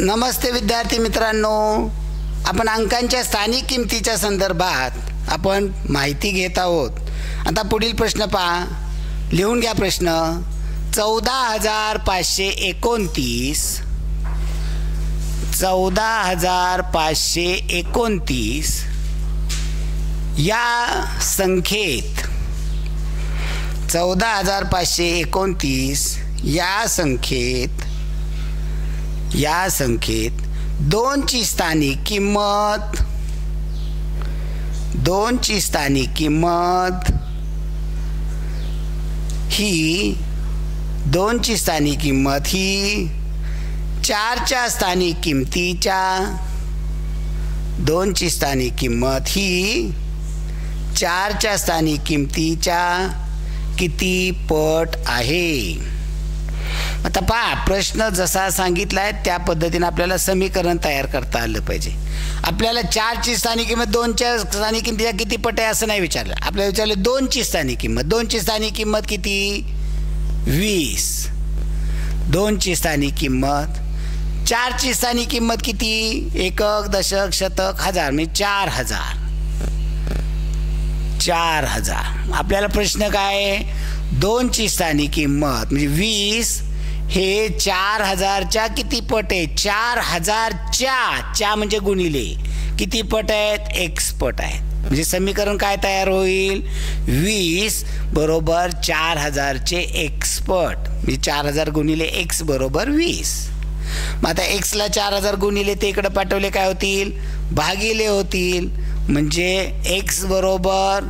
नमस्ते विद्यार्थी मित्रांनो, आपण अंकांच्या स्थानिक किमतीच्या संदर्भात आपण माहिती घेत आहोत. आता पुढील प्रश्न पहा, लिहून घ्या प्रश्न. 14,529 14,529 या संख्येत 14,529 या संख्येत 2 ची स्थानिक किंमत ही 4 च्या स्थानिक किमतीच्या 2 ची स्थानिक किंमत ही 4 च्या स्थानिक किमतीच्या किती पट आहे. आता पहा, प्रश्न जसा सांगितलाय त्या पद्धतीने आपल्याला समीकरण तयार करता आलं पाहिजे. आपल्याला 4 ची स्थानिक किंमत 2 च्या स्थानिक किमतीच्या किती पट आहे असं नाही विचारलं. आपल्याला विचारलं 2 ची स्थानिक किंमत. 2 ची स्थानिक किंमत किती? 20. 2 ची स्थानिक किंमत. 4 ची स्थानिक किंमत किती? एकक, दशक, शतक, हजार, म्हणजे 4,000. आपल्याला प्रश्न काय? 2 ची स्थानिक किंमत म्हणजे 20 हे 4,000च्या किती पट आहे? 4,000च्या म्हणजे गुणिले किती पट आहेत? x पट आहेत. म्हणजे समीकरण काय तयार होईल? 20 बरोबर 4,000चे x पट, म्हणजे 4,000 गुणिले x बरोबर 20. मग आता x ला 4,000 गुणिले ते इकडे पाठवले काय होतील? भागिले होतील. म्हणजे x बरोबर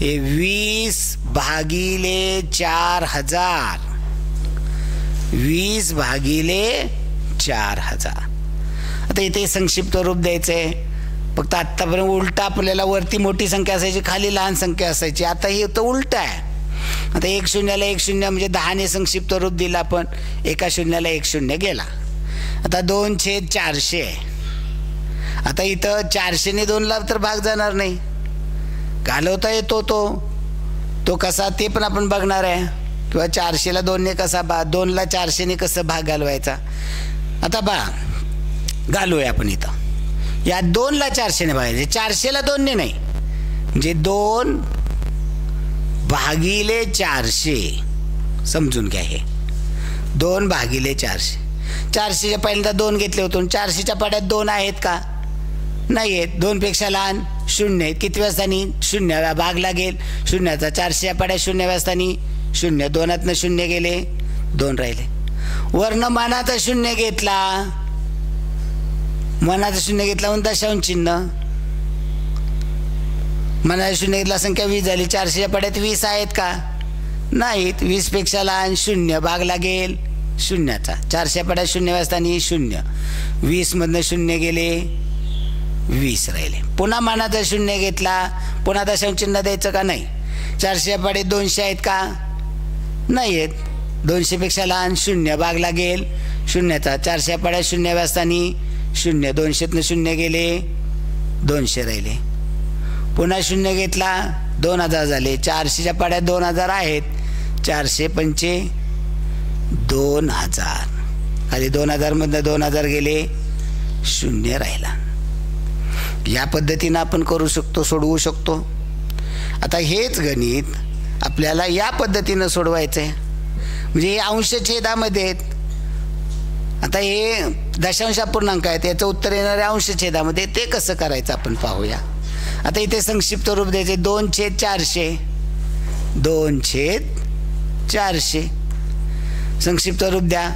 हे 20 भागिले 4,000. 20 भागिले 4,000. आता इथे संक्षिप्त रूप द्यायचंय. फक्त आतापर्यंत उलटा आपल्याला वरती मोठी संख्या असायची, खाली लहान संख्या असायची. आता हे तर उलट आहे. आता 1 शून्याला 1 शून्य म्हणजे 10 ने संक्षिप्त रूप दिला आपण. 1 शून्याला 1 शून्य गेला. आता 2/400 आहे. आता इथं 400 ने 2 ला तर भाग जाणार नाही, घालवता येतो तो कसा ते पण आपण बघणार आहे. किंवा 400 ला 2 ने कसा 2 ला 400 ने कसं भाग घालवायचा. आता घालूया आपण. इथं या 2 ला 400 ने भागायचे, 400 ला 2 ने नाही, म्हणजे 2 भागिले 400 समजून घ्या. हे 2 भागिले 400. 400च्या पहिल्यांदा 2 घेतले होते. 400च्या पाड्यात 2 आहेत का? नाही आहेत. 2 पेक्षा लहान 0 आहेत. कितव्या स्थानी? 0व्या भाग लागेल 0चा. 400च्या पाड्यात 0व्या स्थानी 0. 2तनं 0 गेले, 2 राहिले. वर्ण मानाचा 0 घेतला, मनाचा 0 घेतला म्हणून दशांश चिन्ह. मनाचा 0 घेतला, संख्या 20 झाली. 400च्या पाड्यात 20 आहेत का? नाहीत. 20 पेक्षा लहान 0 भाग लागेल 0चा. 400च्या पाड्यात 0व्या स्थानी 0. 20 मधनं 0 गेले, 20 राहिले. पुन्हा मानाचा 0 घेतला, पुन्हा दशांश चिन्ह द्यायचं का? नाही. 400च्या पाड्यात 200 आहेत का? नाही आहेत. 200 पेक्षा लहान 0 भाग लागेल 0चा. 400च्या पाड्यात 0व्या स्थानी 0. 200तनं 0 गेले, 200 राहिले. पुन्हा 0 घेतला, 2000 झाले. 400च्या पाड्यात 2000 आहेत. 400 पंचे 2000, खाली 2000 मधनं 2000 गेले, 0 राहिला. या पद्धतीनं आपण करू शकतो, सोडवू शकतो. आता हेच गणित आपल्याला या पद्धतीनं सोडवायचं आहे. म्हणजे हे अंश छेदामध्ये आहेत. आता हे दशांश अपूर्णांक आहेत, याचं उत्तर येणारे अंश छेदामध्ये. ते कसं करायचं आपण पाहूया. आता इथे संक्षिप्त रूप द्यायचे. 2/400. 2/400 संक्षिप्त रूप द्या.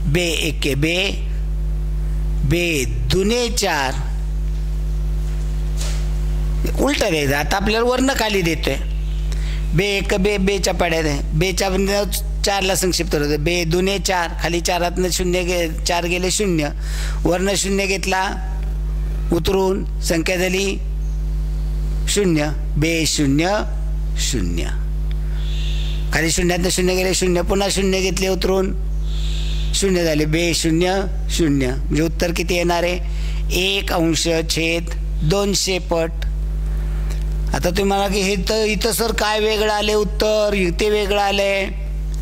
बे एके बे, बे दुने 4. उलट द्यायचं. आता आपल्याला वर्ण खाली देतोय. बे एक बे, बेच्या पाड्यात आहे. बेच्या 4ला संक्षिप्त रूप. बे दुने 4, खाली 4तनं 4 गेले 0. वर्ण 0 घेतला, उतरून संख्या झाली 0. बे 0 0, खाली 0तनं 0 गेले 0. पुन्हा 0 घेतले, उतरून 0 झाले. बे 0 0, म्हणजे उत्तर किती येणार आहे? 1/200 पट. आता तुम्ही म्हणा की हे तर इथं सर काय वेगळं आले उत्तर, इथे वेगळं आलंय.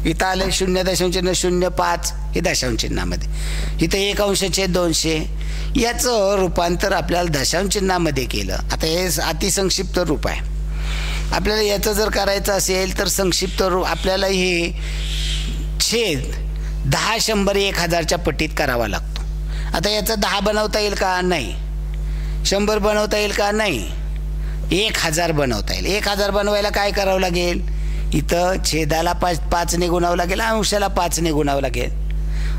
इथं आलं 0.05 हे दशांश चिन्हामध्ये, इथं 1/200 याचं रूपांतर आपल्याला दशांश चिन्हामध्ये केलं. आता हे अतिसंक्षिप्त रूप आहे. आपल्याला याचं जर करायचं असेल तर संक्षिप्त रूप आपल्याला हे छेद 10, 100, 1000च्या पटीत करावा लागतो. आता याचं 10 बनवता येईल का? नाही. 100 बनवता येईल का? नाही. 1000 बनवता येईल. 1000 बनवायला काय करावं लागेल? इथं छेदाला 5ने गुणावं लागेल, अंशाला 5ने गुणावं लागेल.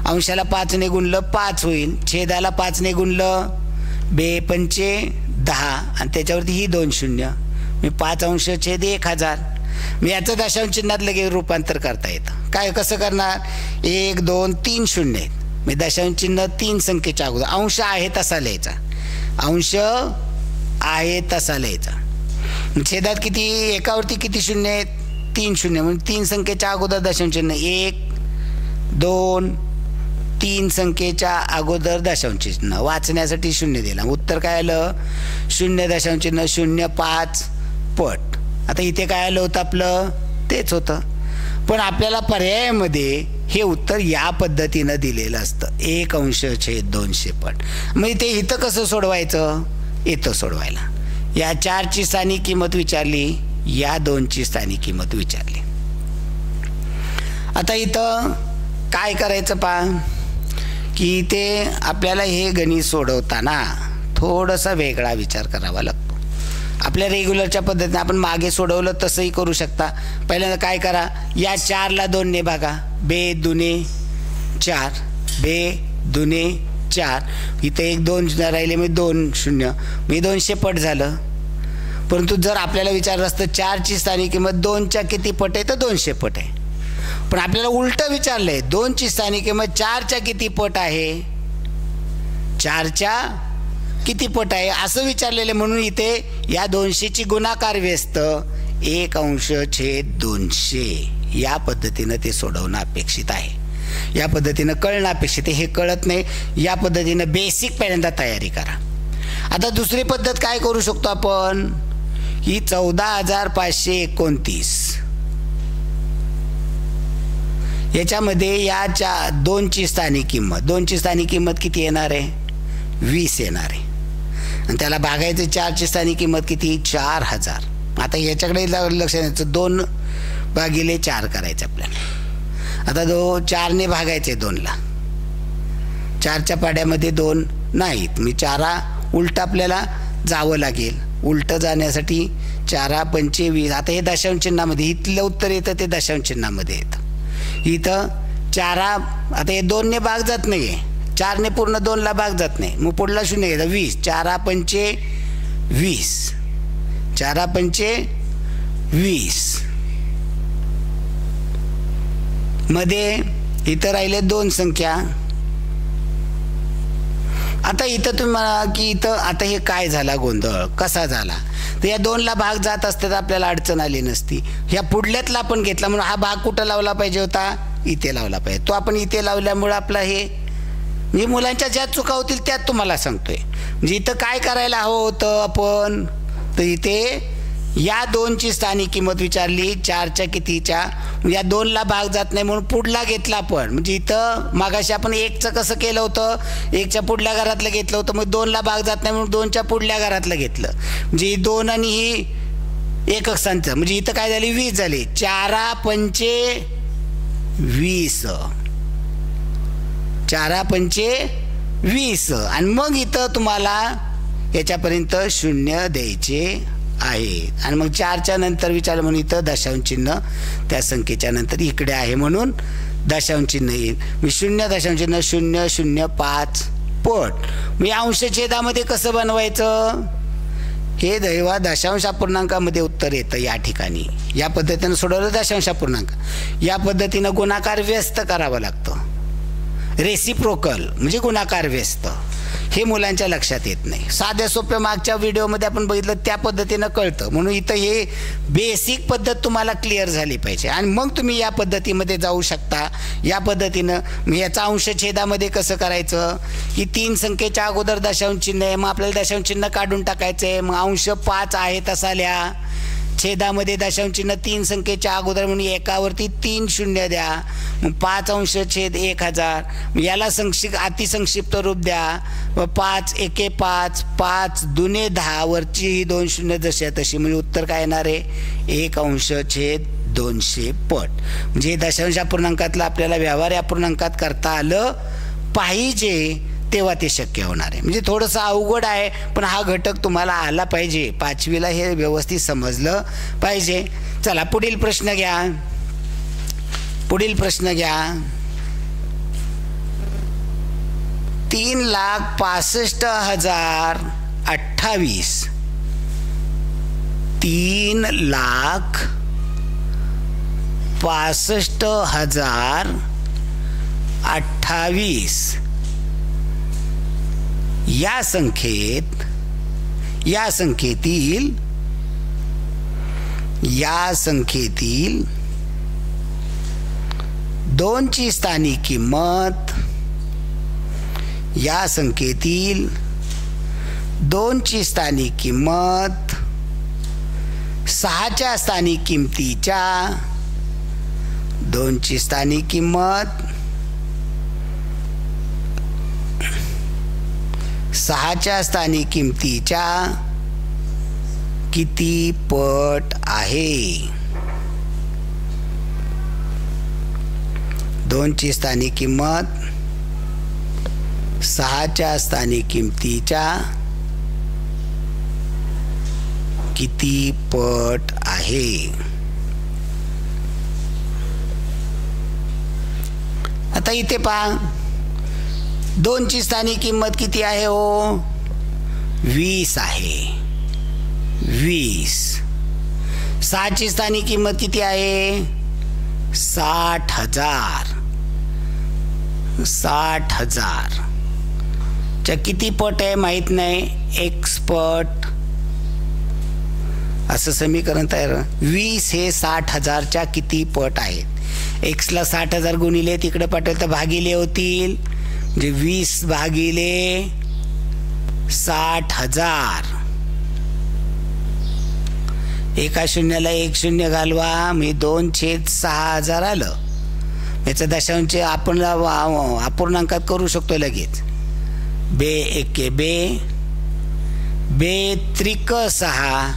अंशाला 5ने गुणलं 5 होईल, छेदाला 5ने गुणलं 2×5 10 आणि त्याच्यावरती ही 2 शून्य, मी 5/1000. मी याचं दशांश चिन्हात लगेच रूपांतर करता येतं. काय कसं करणार? 1 2 3 शून्य आहेत. मी दशांश चिन्ह 3 संख्येच्या अगोदर अंश आहे तसा लिहायचा, अंश आहे तसा लिहायचा. छेदात किती, एकावरती किती शून्य आहेत? 3 शून्य, म्हणजे 3 संख्येच्या अगोदर दशांश चिन्ह. 1 2 3 संख्येच्या अगोदर दशांश चिन्ह. वाचण्यासाठी शून्य दिला, उत्तर काय आलं? 0.05 पट. आता इथे काय आलं होतं आपलं? तेच होतं. पण आपल्याला पर्यायामध्ये हे उत्तर या पद्धतीनं दिलेलं असतं, 1/200 पट. मग ते इथं कसं सोडवायचं? इथं सोडवायला या 4ची स्थानिक किंमत विचारली, या 2ची स्थानिक किंमत विचारली. आता इथं काय करायचं पहा, की ते आपल्याला हे गणित सोडवताना थोडासा वेगळा विचार करावा लागतो. आपल्या रेग्युलरच्या पद्धतीने आपण मागे सोडवलं तसंही करू शकता. पहिल्यांदा काय करा, या 4ला 2ने भागा, 2 दुने 4, 2 दुने 4, इथं 1 2 राहिले, मी 2 शून्य, मी 200 पट झालं. परंतु जर आपल्याला विचारलं असतं 4ची स्थानिक किंमत 2च्या किती पट आहे, तर 200 पट आहे. पण आपल्याला उलटं विचारलंय, 2ची स्थानिक किंमत 4च्या किती पट आहे, 4च्या किती पट आहे असं विचारलेलं, म्हणून इथे या 200ची गुणाकार व्यस्त 1/200 या पद्धतीनं ते सोडवणं अपेक्षित आहे. या पद्धतीनं कळणं अपेक्षित आहे. हे कळत नाही, या पद्धतीनं बेसिक पहिल्यांदा तयारी करा. आता दुसरी पद्धत काय करू शकतो आपण, ही 14,529 याच्यामध्ये या 2ची स्थानिक किंमत, 2ची स्थानिक किंमत किती येणार आहे? 20 येणार आहे. आणि त्याला भागायचं 4ची स्थानिक किंमत किती? 4000. आता याच्याकडे लक्ष द्यायचं, 2/4 करायचं आपल्याला. आता 4ने भागायचे 2ला, 4च्या पाड्यामध्ये 2 नाहीत, मी 4 उलट आपल्याला जावं लागेल. उलटं जाण्यासाठी 4×5 20. आता हे दशांश चिन्हामध्ये, इथलं उत्तर येतं ते दशांश चिन्हामध्ये येतं. इथं 4, आता हे 2ने भाग जात नाही आहे, 4ने पूर्ण 2ला भाग जात नाही, मग पुढला शून्य घेतं 20. 4×5 20, 4×5 20 मध्ये इथं राहिले 2 संख्या. आता इथं तुम्ही म्हणा की इथं आता हे काय झाला गोंधळ, कसा झाला? तर या 2ला भाग जात असते तर आपल्याला अडचण आली नसती. ह्या पुढल्यातला आपण घेतला म्हणून हा भाग कुठं लावला पाहिजे होता? इथे लावला पाहिजे. तो आपण इथे लावल्यामुळं आपला हे म्हणजे मुलांच्या ज्या चुका होतील त्यात तुम्हाला सांगतोय. म्हणजे इथं काय करायला हवं होतं आपण, तर इथे या 2ची स्थानिक किंमत विचारली, 4च्या कितीच्या, या 2ला भाग जात नाही म्हणून पुढला घेतला आपण. म्हणजे इथं मागाशी आपण 1चं कसं केलं होतं, 1च्या पुढल्या घरातलं घेतलं होतं, मग 2ला भाग जात नाही म्हणून 2च्या पुढल्या घरातलं घेतलं. म्हणजे 2 आणि ही एकक संख्या, म्हणजे इथं काय झाली? 20 झाली. 4×5 20, 4×5 20. आणि मग इथं तुम्हाला याच्यापर्यंत शून्य द्यायचे आहे. आणि मग 4च्या नंतर विचारलं म्हणून इथं दशांश चिन्ह त्या संख्येच्या नंतर इकडे आहे म्हणून दशांश चिन्ह येईल. मी 0.005 पट. मी अंशछेदामध्ये कसं बनवायचं? हे दैवा दशांश अपूर्णांकामध्ये उत्तर येतं या ठिकाणी. या पद्धतीनं सोडवलं दशांश अपूर्णांक. या पद्धतीनं गुणाकार व्यस्त करावं लागतं. रेसिप्रोकल म्हणजे गुणाकार व्यस्त, हे मुलांच्या लक्षात येत नाही. साध्या सोप्या मागच्या व्हिडिओमध्ये आपण बघितलं त्या पद्धतीनं कळतं. म्हणून इथं हे बेसिक पद्धत तुम्हाला क्लिअर झाली पाहिजे आणि मग तुम्ही या पद्धतीमध्ये जाऊ शकता. या पद्धतीनं मी याचा अंशछेदामध्ये कसं करायचं, की 3 संख्येच्या अगोदर दशांश चिन्ह आहे, मग आपल्याला दशांश चिन्ह काढून टाकायचं आहे. मग अंश 5 आहे तसा लिहा, छेदामध्ये दशांश चिन्ह 3 संख्येच्या अगोदर म्हणून एकावरती 3 शून्य द्या, मग 5 अंश छेद 1000, याला अतिसंक्षिप्त रूप द्या. व 5 एके 5, 5 दुने 10 वरची ही 2 शून्य जशी तशी, म्हणजे उत्तर काय येणार आहे 1 अंश छेद 200 पट. म्हणजे दशांश अपूर्णांकातलं आपल्याला व्यवहार अपूर्णांकात करता आलं पाहिजे तेव्हा ते शक्य होणार आहे. म्हणजे थोडंसं अवघड आहे, पण हा घटक तुम्हाला आला पाहिजे. 5वीला हे व्यवस्थित समजलं पाहिजे. चला पुढील प्रश्न घ्या. 3,65,028. 3,65,028 या संख्येतील 2 ची स्थानिक किंमत, 6 च्या स्थानिक किमतीच्या 2 ची स्थानिक किंमत 6 च्या स्थानिक किमतीच्या किती पट आहे? 2 ची स्थानिक किंमत 6 च्या स्थानिक किमतीच्या किती पट आहे? आता इथे पहा, 2 ची स्थानिक किंमत किती आहे हो? 20 आहे. 20. 6 ची स्थानिक किंमत किती आहे? 60,000. 60,000 च्या किती पट आहे माहित नाही, x पट असं समीकरण तयार. 20 हे 60,000च्या किती पट आहेत? x ला 60,000 गुणिले तिकडे पाठवलं तर भागिले होतील, म्हणजे 20 भागिले 60,000. एका शून्याला 1 शून्य घालवा, म्हणजे 2/6,000 आलं. याचं दशांश आपण अपूर्णांकात करू शकतो लगेच. बे एके बे, बे त्रिक 6,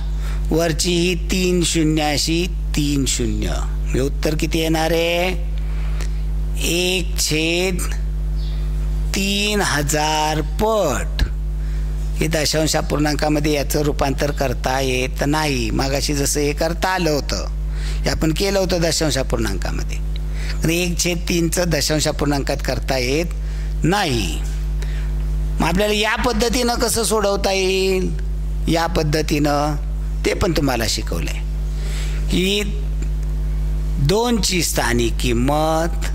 वरची ही 3 शून्याशी 3 शून्य, म्हणजे उत्तर किती येणार आहे? 1/3000 पट. हे दशांश अपूर्णांकामध्ये याचं रूपांतर करता येत नाही. मागाशी जसं हे करता आलं होतं, हे आपण केलं होतं दशांश अपूर्णांकामध्ये. 1/3चं दशांश अपूर्णांकात करता येत नाही. मग आपल्याला या पद्धतीनं कसं सोडवता येईल? या पद्धतीनं ते पण तुम्हाला शिकवलंय की 2 ची स्थानिक किंमत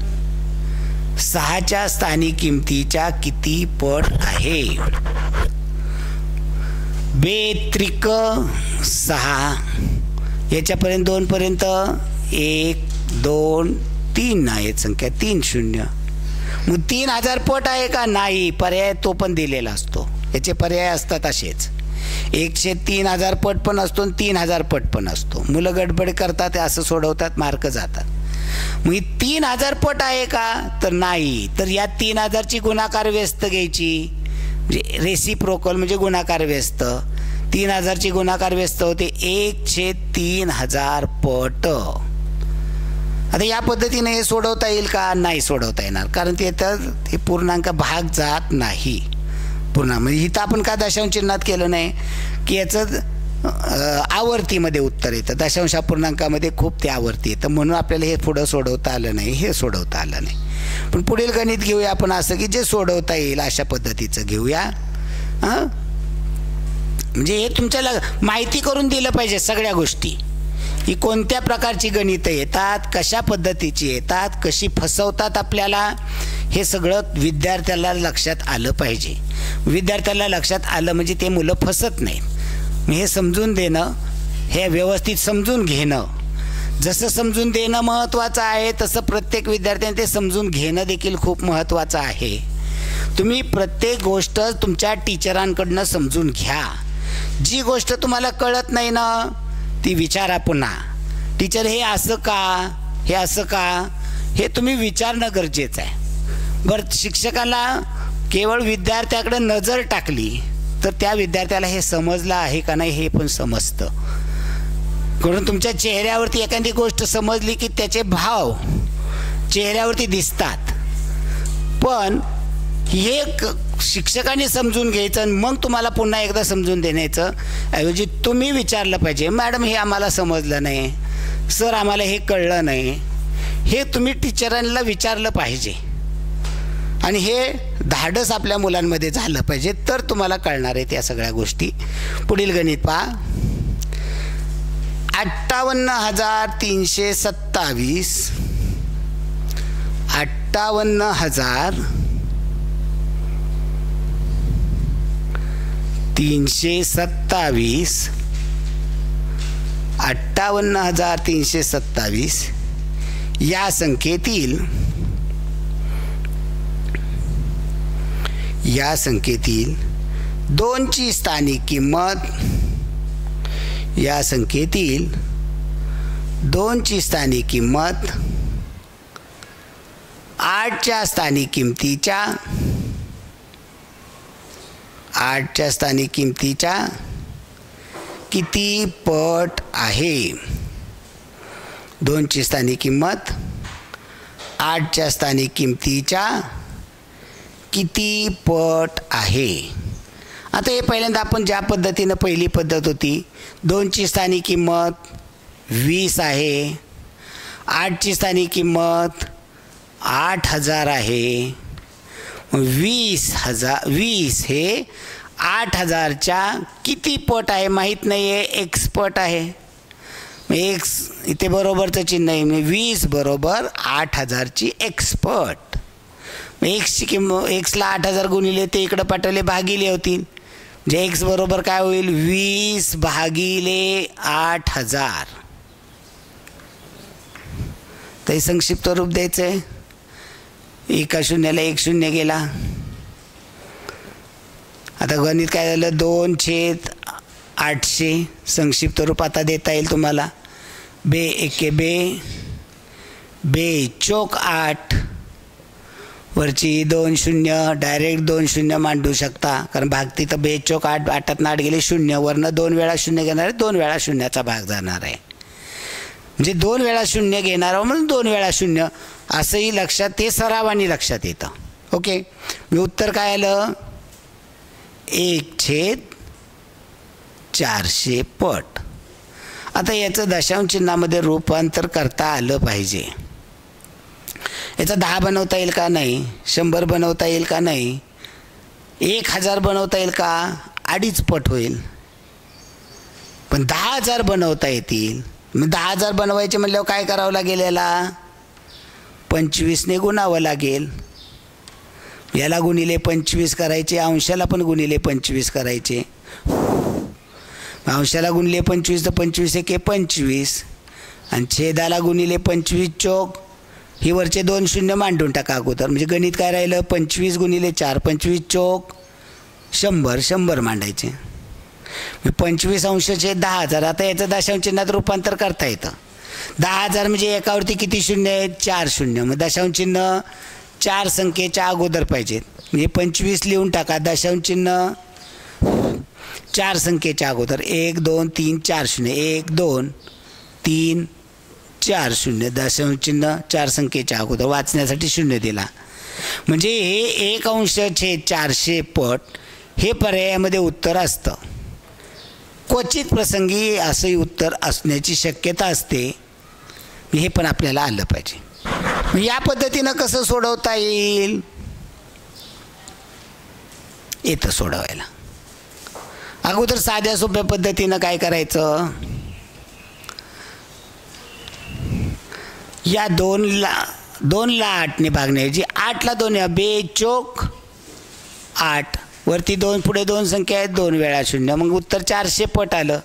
6 च्या स्थानिक किमतीच्या किती पट आहे? बे त्रिक 6, याच्यापर्यंत 2 पर्यंत 1 2 3 आहेत संख्या, 3 शून्य. मग 3,000 पट आहे का? नाही. पर्याय तो पण दिलेला असतो. याचे पर्याय असतात असेच. 1/3000 पट पण असतो आणि 3,000 पट पण असतो. मुलं गडबड करतात, असं सोडवतात, मार्क जातात. मग 3,000 पट आहे का? तर नाही. तर या 3,000ची गुणाकार व्यस्त घ्यायची, म्हणजे रेसिप्रोकल म्हणजे गुणाकार व्यस्त. 3,000ची गुणाकार व्यस्त होते 1/3000 पट. आता या पद्धतीने हे सोडवता येईल का? नाही सोडवता येणार, कारण ते तर हे पूर्णांक भाग जात नाही. पूर्णांक म्हणजे इथं आपण का दशांश चिन्हात केलं नाही की याचं आवर्तीमध्ये उत्तर येतं. दशांश अपूर्णांकामध्ये खूप ते आवर्ती येतं, म्हणून आपल्याला हे पुढं सोडवता आलं नाही, हे सोडवता आलं नाही. पण पुढील गणित घेऊया आपण असं की जे सोडवता येईल अशा पद्धतीचं घेऊया. हां, म्हणजे हे तुमच्याला माहिती करून दिलं पाहिजे सगळ्या गोष्टी, की कोणत्या प्रकारची गणितं येतात, कशा पद्धतीची येतात, कशी फसवतात आपल्याला, हे सगळं विद्यार्थ्याला लक्षात आलं पाहिजे. विद्यार्थ्याला लक्षात आलं म्हणजे ते मुलं फसत नाहीत. हे समजून देणं, हे व्यवस्थित समजून घेणं, जसं समजून देणं महत्त्वाचं आहे तसं प्रत्येक विद्यार्थ्याने ते समजून घेणं देखील खूप महत्त्वाचं आहे. तुम्ही प्रत्येक गोष्ट तुमच्या टीचरांकडनं समजून घ्या. जी गोष्ट तुम्हाला कळत नाही ना ती विचारा पुन्हा. टीचर हे असं का, हे असं का, हे तुम्ही विचारणं गरजेचं आहे. बरं, शिक्षकाला केवळ विद्यार्थ्याकडे नजर टाकली तर त्या विद्यार्थ्याला हे समजलं आहे का नाही हे पण समजतं. म्हणून तुमच्या चेहऱ्यावरती एखादी गोष्ट समजली की त्याचे भाव चेहऱ्यावरती दिसतात. पण हे शिक्षकाने समजून घ्यायचं आणि मग तुम्हाला पुन्हा एकदा समजून देण्याचं ऐवजी तुम्ही विचारलं पाहिजे, मॅडम हे आम्हाला समजलं नाही, सर आम्हाला हे कळलं नाही, हे तुम्ही टीचरांना विचारलं पाहिजे. आणि हे धाडस आपल्या मुलांमध्ये झालं पाहिजे तर तुम्हाला कळणार आहेत या सगळ्या गोष्टी. पुढील गणित पहा. 58,327 58,327 या संख्येतील 2ची स्थानिक किंमत, या संख्येतील 2ची स्थानिक किंमत 8च्या स्थानिक किमतीच्या किती पट आहे. 2ची स्थानिक किंमत 8च्या स्थानिक किमतीच्या किती पट आहे. आता हे पहिल्यांदा आपण ज्या पद्धतीनं पहिली पद्धत होती, 2ची स्थानिक किंमत 20 आहे, 8ची स्थानिक किंमत 8,000 आहे. 20 हे 8,000च्या किती पट आहे माहीत नाही आहे, एक्स पट आहे. एक्स इथे बरोबरचं चिन्ह आहे, 20 बरोबर 8,000ची एक्स पट. एक्सची किंमत, एक्सला 8,000 गुणिले ते इकडं पाठवले भागिले होतील, जे एक्स बरोबर काय होईल 20 भागिले 8,000. ते संक्षिप्त रूप द्यायचं आहे. एका शून्याला 1 शून्य गेला. आता गणित काय झालं, 2/800 संक्षिप्त रूप आता देता येईल तुम्हाला. बे एके बे, बे चोक 8, वरची 2 शून्य, डायरेक्ट 2 शून्य मांडू शकता कारण भागती तर बे चोक 8, 8त 8 गेले 0, वरनं 2 वेळा 0 घेणार आहे, 2 वेळा शून्याचा भाग जाणार आहे. म्हणजे 2 वेळा 0 घेणार म्हणून 2 वेळा 0 असंही लक्षात, ते सरावानी लक्षात येतं. ओके, मी उत्तर काय आलं 1/400 पट. आता याचं दशांश चिन्हामध्ये रूपांतर करता आलं पाहिजे. याचा 10 बनवता येईल का नाही, 100 बनवता येईल का नाही, 1000 बनवता येईल का, 2.5 पट होईल. पण 10,000 बनवता येतील. मग 10,000 बनवायचे म्हटल्यावर काय करावं लागेल, याला 25ने गुणावं लागेल. याला गुणिले 25 करायचे, अंशाला पण गुणिले 25 करायचे. अंशाला गुणिले 25 तर 25 एके 25 आणि छेदाला गुणिले 25 चोक, ही वरचे 2 शून्य मांडून टाका अगोदर. म्हणजे गणित काय राहिलं 25 गुणिले 4, 25 चोक 100, 100 मांडायचे. 25 अंश छेद 10,000. आता याचं दशांश चिन्हात रूपांतर करता येतं. 10,000 म्हणजे एकावरती किती शून्य आहेत, 4 शून्य. मग दशांश चिन्ह 4 संख्येच्या अगोदर पाहिजेत. म्हणजे 25 लिहून टाका, दशांश चिन्ह 4 संख्येच्या अगोदर. 1 2 3 4 शून्य, 1 2 3 4 शून्य, दशांश चिन्ह 4 संख्येच्या अगोदर वाचण्यासाठी 0 दिला. म्हणजे हे 1/400 पट हे पर्यायामध्ये उत्तर असतं. क्वचित प्रसंगी असंही उत्तर असण्याची शक्यता असते. हे पण आपल्याला आलं पाहिजे. या पद्धतीनं कसं सोडवता येईल, येतं सोडवायला. अगोदर साध्या सोप्या पद्धतीनं काय करायचं, या 2ला 8ने भागण्याऐवजी 8ला 2 बे चोक 8, वरती 2 पुढे 2 संख्या आहेत, 2 वेळा 0. मग उत्तर 400 पट आलं.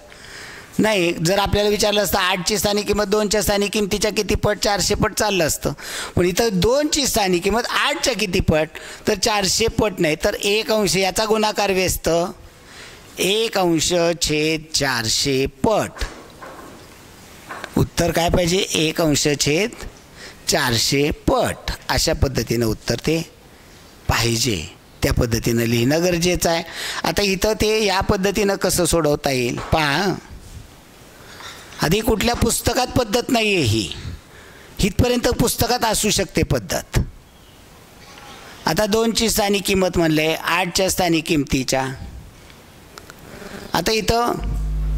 नाही, जर आपल्याला विचारलं असतं 8ची स्थानिक किंमत 2च्या स्थानिक किमतीच्या किती पट, 400 पट चाललं असतं. पण इथं 2ची स्थानिक किंमत 8च्या किती पट, तर 400 पट नाही तर 1/, याचा गुणाकार व्यस्त 1/400 पट. उत्तर काय पाहिजे, 1/400 पट अशा पद्धतीनं उत्तर ते पाहिजे. त्या पद्धतीनं लिहिणं गरजेचं आहे. आता इथं ते या पद्धतीनं कसं सोडवता येईल पहा. आधी कुठल्या पुस्तकात पद्धत नाही आहे ही, इथपर्यंत पुस्तकात असू शकते पद्धत. आता 2ची स्थानिक किंमत म्हणले 8च्या स्थानिक किंमतीच्या. आता इथं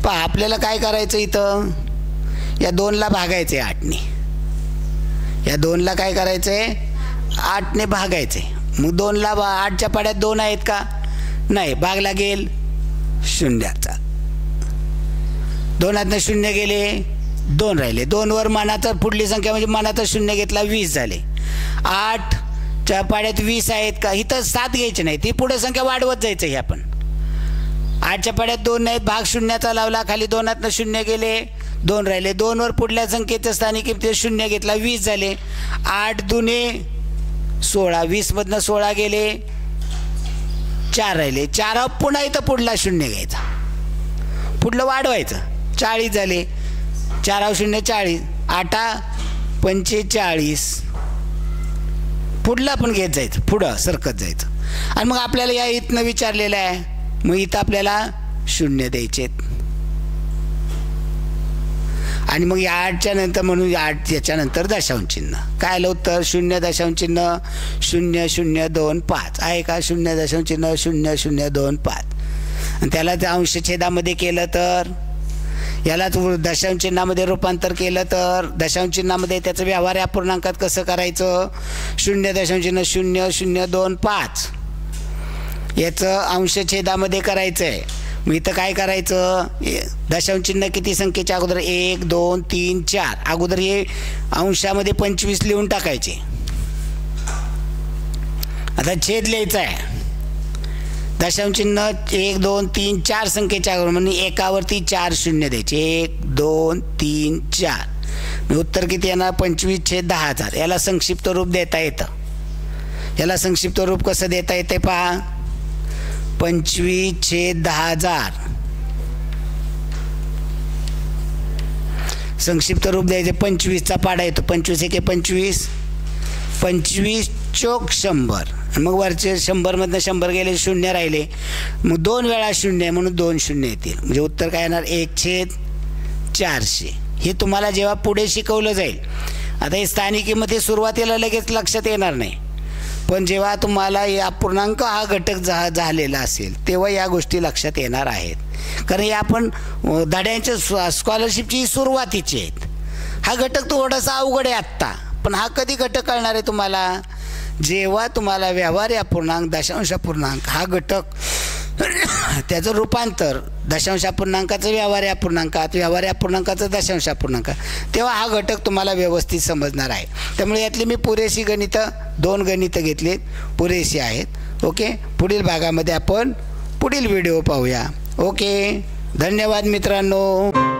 पहा आपल्याला काय करायचं, इथं या 2ला भागायचे 8ने, या 2ला काय करायचं आहे 8ने भागायचे. मग 2ला 8च्या पाड्यात 2 आहेत का, नाही, भाग लागेल शून्याचा. 2 0 गेले, 2 राहिले, 2वर मानाचा पुढली संख्या म्हणजे मानाचा 0 घेतला 20 झाले. 8च्या पाड्यात 20 आहेत का, इथं 7 घ्यायचे नाही, ती पुढे संख्या वाढवत जायचं. हे आपण 8च्या पाड्यात 2 नाहीत, भाग शून्याचा लावला, खाली 2 0 गेले, 2 राहिले, 2वर पुढल्या संख्येचं स्थानिक किंमतीत 0 घेतला 20 झाले. 8 दुने 16, 20मधनं 16 गेले, 4 राहिले, 4 पुन्हा इथं पुढला 0 घ्यायचा, पुढलं वाढवायचं, 40 झाले, 4 0 40, 8 45, पुढला पण घेत जायचं, पुढं सरकत जायचं. आणि मग आपल्याला या इथनं विचारलेलं आहे, मग इथं आपल्याला 0 द्यायचे आणि मग या 8च्या नंतर म्हणून 8 याच्यानंतर दशांश चिन्ह. काय आलं उत्तर, 0.0025 आहे का, 0.0025 आणि त्याला त्या अंशछेदामध्ये केलं तर, याला दशांश चिन्हामध्ये रूपांतर केलं तर, दशांश चिन्हामध्ये त्याचं व्यवहार्य अपूर्णांकात कसं करायचं, 0.0025 याचं अंशछेदामध्ये करायचं आहे. मग इथं काय करायचं, दशांश चिन्ह किती संख्येच्या अगोदर 1 2 3 4 अगोदर हे अंशामध्ये 25 लिहून टाकायचे. आता छेद लिहायचा आहे, दशांश चिन्ह 1 2 3 4 संख्येच्या अगोदर म्हणजे एकावरती 4 0 द्यायचे, 1 2 3 4. उत्तर किती येणार, 25/10,000. याला संक्षिप्त रूप देता येतं. याला संक्षिप्त रूप कसं देता येते पहा, 25/10,000 संक्षिप्त रूप द्यायचे. 25चा पाडा येतो, 25 1 25, 25 चौक 100, मग वरचे 100मधनं 100 गेले, 0 राहिले, मग 2 वेळा 0 म्हणून 2 0 येतील. म्हणजे उत्तर काय येणार, 1/400. हे तुम्हाला जेव्हा पुढे शिकवलं जाईल. आता हे स्थानिक किंमत हे सुरुवातीला लगेच लक्षात येणार नाही, पण जेव्हा तुम्हाला या अपूर्णांक हा घटक झालेला असेल तेव्हा या गोष्टी लक्षात येणार आहेत. कारण या आपण धड्यांच्या स्कॉलरशिपची सुरुवातीची आहेत. हा घटक थोडासा अवघड आहे आत्ता, पण हा कधी घटक कळणार आहे तुम्हाला, जेव्हा तुम्हाला व्यवहार्य अपूर्णांक दशांश अपूर्णांक हा घटक त्याचं रूपांतर दशांश अपूर्णांकाचं व्यवहार्य अपूर्णांकात, व्यवहार्य अपूर्णांकाचं दशांश अपूर्णांकात, तेव्हा हा घटक तुम्हाला व्यवस्थित समजणार आहे. त्यामुळे यातली मी पुरेशी गणितं 2 गणितं घेतलीत, पुरेशी आहेत. ओके, पुढील भागामध्ये आपण पुढील व्हिडिओ पाहूया. ओके, धन्यवाद मित्रांनो.